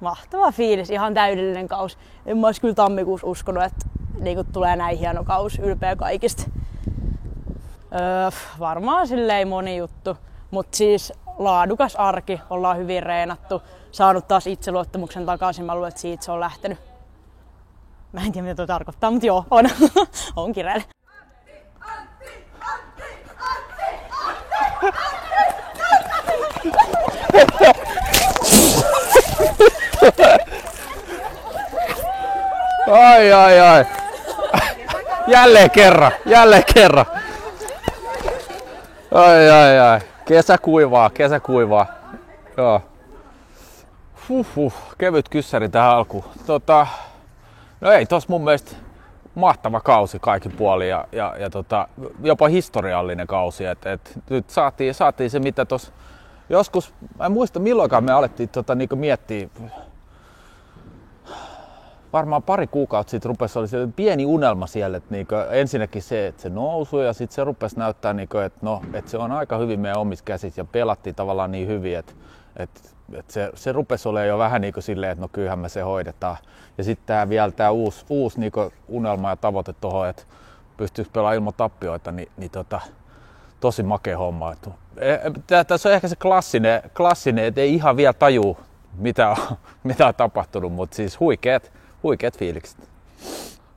Mahtava fiilis, ihan täydellinen kausi. En mä ois kyllä tammikuussa uskonut, että niin tulee näin hieno kausi, ylpeä kaikista. Varmaan silleen moni juttu, mutta siis laadukas arki, ollaan hyvin reenattu, saanut taas itseluottamuksen takaisin, mä luulen, että siitä se on lähtenyt. Mä en tiedä mitä tuo tarkoittaa, mutta joo, on, on kireellä. Ai. Jälleen kerran. Ai. Kesä kuivaa. Joo. Kevyt kyssäri tähän alkuun. No ei tos mun mielestä mahtava kausi kaikin puolin ja jopa historiallinen kausi. Nyt saatiin se mitä tos joskus, en muista milloinkaan me alettiin niinku miettiä. Varmaan pari kuukautta sitten rupesi olla pieni unelma siellä, että niinku, ensinnäkin se, että se nousui ja sitten se rupesi näyttää, niinku, että se on aika hyvin meidän omissa käsissä ja pelattiin tavallaan niin hyvin, että se rupesi olemaan jo vähän niin kuin silleen, että no kyllähän me se hoidetaan. Ja sitten tämä uusi niinku unelma ja tavoite tuohon, että pystyisi pelaamaan ilman tappioita, niin tosi makea homma. Tässä on ehkä se klassinen, että ei ihan vielä tajuu mitä on tapahtunut, mutta siis huikeat fiilikset.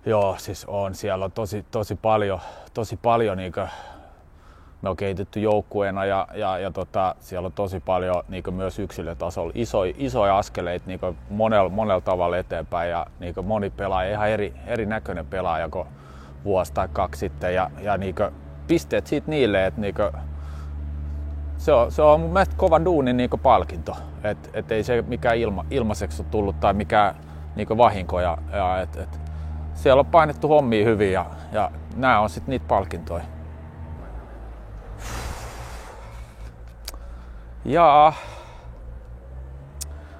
Joo, siis siellä on tosi paljon niinku, me on kehitetty joukkueena ja siellä on tosi paljon niinku myös yksilötasolla isoja askeleita niinku monella tavalla eteenpäin ja niinku moni pelaaja, ihan erinäköinen pelaaja kuin vuosi tai kaksi sitten ja niinku pisteet siitä niille, että niinku, se on mun mielestä kovan duunin niinku palkinto, et ei se mikään ilmaiseksi ole tullut tai mikään niinku vahinko siellä on painettu hommia hyvin ja nämä on sitten niitä palkintoja. Ja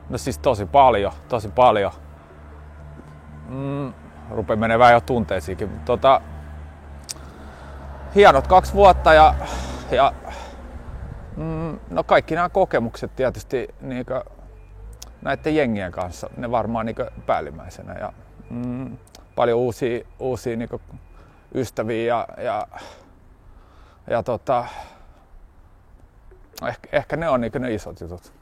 no siis tosi paljon. Rupee menemään jo tunteisiinkin. Hienot 2 vuotta ja no kaikki nämä kokemukset tietysti niinku näiden jengien kanssa, ne varmaan niinku päällimmäisenä ja paljon uusia niinku ystäviä ja ehkä ne on niinku ne isot jutut.